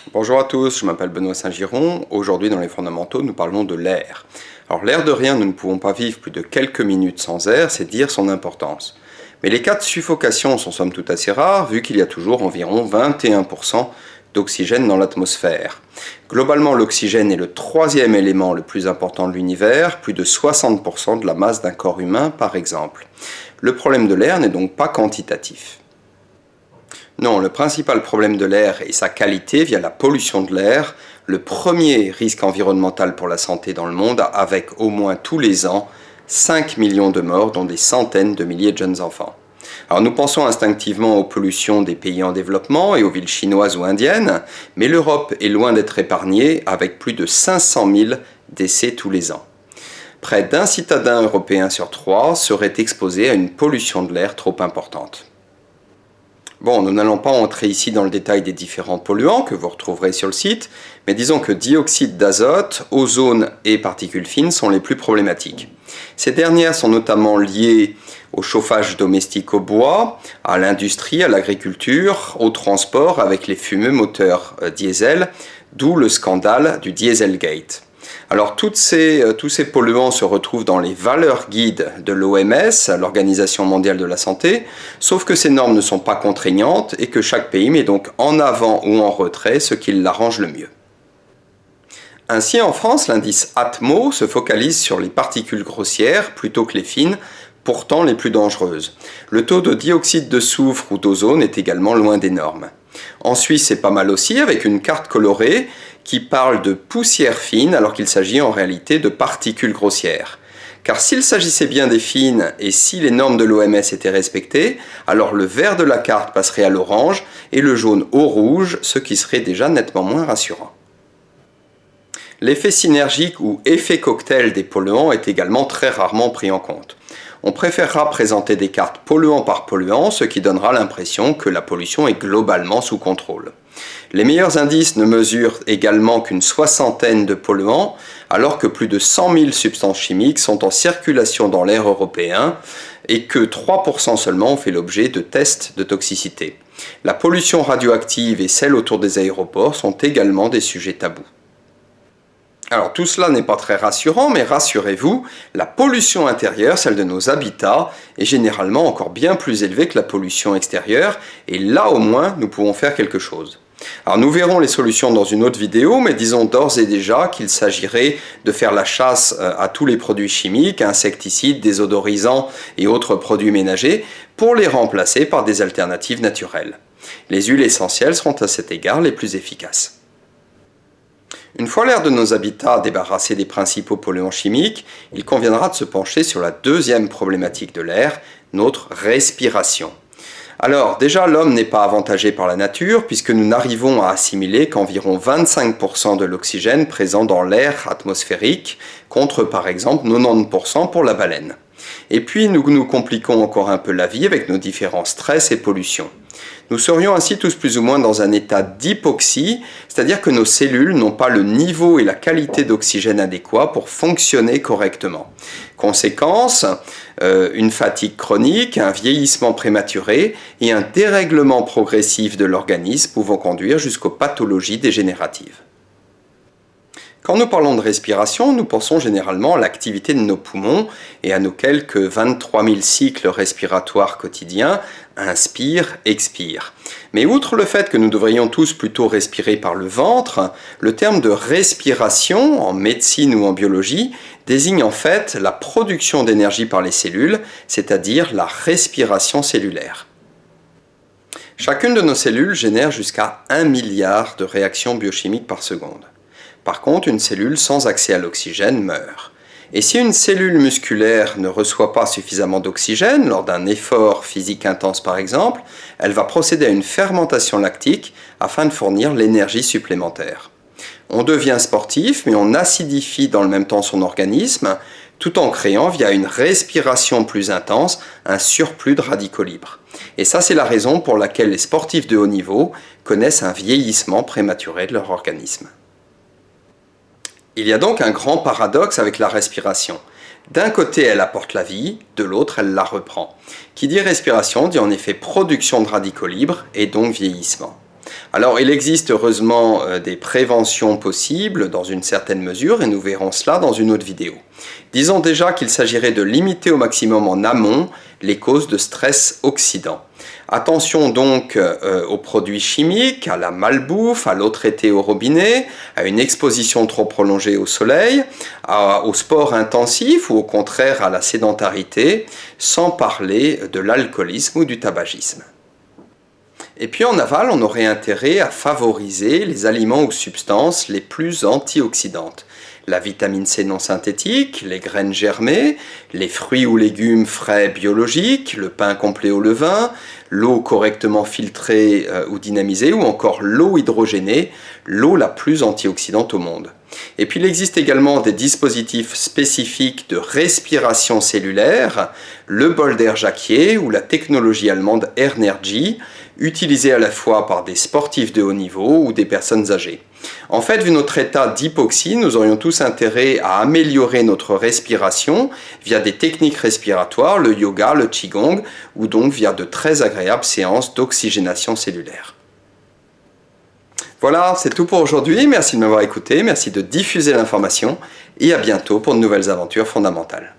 Bonjour à tous, je m'appelle Benoît Saint-Giron. Aujourd'hui dans les fondamentaux, nous parlons de l'air. Alors l'air de rien, nous ne pouvons pas vivre plus de quelques minutes sans air, c'est dire son importance. Mais les cas de suffocation sont somme toute assez rares, vu qu'il y a toujours environ 21% d'oxygène dans l'atmosphère. Globalement, l'oxygène est le troisième élément le plus important de l'univers, plus de 60% de la masse d'un corps humain par exemple. Le problème de l'air n'est donc pas quantitatif. Non, le principal problème de l'air est sa qualité via la pollution de l'air, le premier risque environnemental pour la santé dans le monde, avec au moins tous les ans 5 millions de morts, dont des centaines de milliers de jeunes enfants. Alors nous pensons instinctivement aux pollutions des pays en développement et aux villes chinoises ou indiennes, mais l'Europe est loin d'être épargnée, avec plus de 500 000 décès tous les ans. Près d'un citadin européen sur 3 serait exposé à une pollution de l'air trop importante. Bon, nous n'allons pas entrer ici dans le détail des différents polluants que vous retrouverez sur le site, mais disons que dioxyde d'azote, ozone et particules fines sont les plus problématiques. Ces dernières sont notamment liées au chauffage domestique au bois, à l'industrie, à l'agriculture, au transport avec les fameux moteurs diesel, d'où le scandale du Dieselgate. Alors tous ces polluants se retrouvent dans les valeurs guides de l'OMS, l'Organisation mondiale de la santé, sauf que ces normes ne sont pas contraignantes et que chaque pays met donc en avant ou en retrait ce qui l'arrange le mieux. Ainsi en France, l'indice ATMO se focalise sur les particules grossières plutôt que les fines, pourtant les plus dangereuses. Le taux de dioxyde de soufre ou d'ozone est également loin des normes. En Suisse, c'est pas mal aussi, avec une carte colorée qui parle de poussière fine alors qu'il s'agit en réalité de particules grossières. Car s'il s'agissait bien des fines et si les normes de l'OMS étaient respectées, alors le vert de la carte passerait à l'orange et le jaune au rouge, ce qui serait déjà nettement moins rassurant. L'effet synergique ou effet cocktail des polluants est également très rarement pris en compte. On préférera présenter des cartes polluant par polluant, ce qui donnera l'impression que la pollution est globalement sous contrôle. Les meilleurs indices ne mesurent également qu'une soixantaine de polluants, alors que plus de 100 000 substances chimiques sont en circulation dans l'air européen et que 3% seulement ont fait l'objet de tests de toxicité. La pollution radioactive et celle autour des aéroports sont également des sujets tabous. Alors tout cela n'est pas très rassurant, mais rassurez-vous, la pollution intérieure, celle de nos habitats, est généralement encore bien plus élevée que la pollution extérieure, et là au moins nous pouvons faire quelque chose. Alors nous verrons les solutions dans une autre vidéo, mais disons d'ores et déjà qu'il s'agirait de faire la chasse à tous les produits chimiques, insecticides, désodorisants et autres produits ménagers, pour les remplacer par des alternatives naturelles. Les huiles essentielles seront à cet égard les plus efficaces. Une fois l'air de nos habitats débarrassé des principaux polluants chimiques, il conviendra de se pencher sur la deuxième problématique de l'air, notre respiration. Alors déjà, l'homme n'est pas avantagé par la nature puisque nous n'arrivons à assimiler qu'environ 25% de l'oxygène présent dans l'air atmosphérique, contre par exemple 90% pour la baleine. Et puis nous nous compliquons encore un peu la vie avec nos différents stress et pollutions. Nous serions ainsi tous plus ou moins dans un état d'hypoxie, c'est-à-dire que nos cellules n'ont pas le niveau et la qualité d'oxygène adéquat pour fonctionner correctement. Conséquence, une fatigue chronique, un vieillissement prématuré et un dérèglement progressif de l'organisme pouvant conduire jusqu'aux pathologies dégénératives. Quand nous parlons de respiration, nous pensons généralement à l'activité de nos poumons et à nos quelques 23 000 cycles respiratoires quotidiens, inspire, expire. Mais outre le fait que nous devrions tous plutôt respirer par le ventre, le terme de respiration, en médecine ou en biologie, désigne en fait la production d'énergie par les cellules, c'est-à-dire la respiration cellulaire. Chacune de nos cellules génère jusqu'à 1 milliard de réactions biochimiques par seconde. Par contre, une cellule sans accès à l'oxygène meurt. Et si une cellule musculaire ne reçoit pas suffisamment d'oxygène lors d'un effort physique intense par exemple, elle va procéder à une fermentation lactique afin de fournir l'énergie supplémentaire. On devient sportif, mais on acidifie dans le même temps son organisme, tout en créant via une respiration plus intense un surplus de radicaux libres. Et ça, c'est la raison pour laquelle les sportifs de haut niveau connaissent un vieillissement prématuré de leur organisme. Il y a donc un grand paradoxe avec la respiration. D'un côté, elle apporte la vie, de l'autre, elle la reprend. Qui dit respiration dit en effet production de radicaux libres et donc vieillissement. Alors, il existe heureusement des préventions possibles dans une certaine mesure et nous verrons cela dans une autre vidéo. Disons déjà qu'il s'agirait de limiter au maximum en amont les causes de stress oxydant. Attention donc aux produits chimiques, à la malbouffe, à l'eau traitée au robinet, à une exposition trop prolongée au soleil, au sport intensif ou au contraire à la sédentarité, sans parler de l'alcoolisme ou du tabagisme. Et puis en aval, on aurait intérêt à favoriser les aliments ou substances les plus antioxydantes. La vitamine C non synthétique, les graines germées, les fruits ou légumes frais biologiques, le pain complet au levain, l'eau correctement filtrée ou dynamisée, ou encore l'eau hydrogénée, l'eau la plus antioxydante au monde. Et puis il existe également des dispositifs spécifiques de respiration cellulaire, le bol d'air Jacquier ou la technologie allemande Airnergy, utilisée à la fois par des sportifs de haut niveau ou des personnes âgées. En fait, vu notre état d'hypoxie, nous aurions tous intérêt à améliorer notre respiration via des techniques respiratoires, le yoga, le qigong, ou donc via de très agréables séances d'oxygénation cellulaire. Voilà, c'est tout pour aujourd'hui. Merci de m'avoir écouté, merci de diffuser l'information et à bientôt pour de nouvelles aventures fondamentales.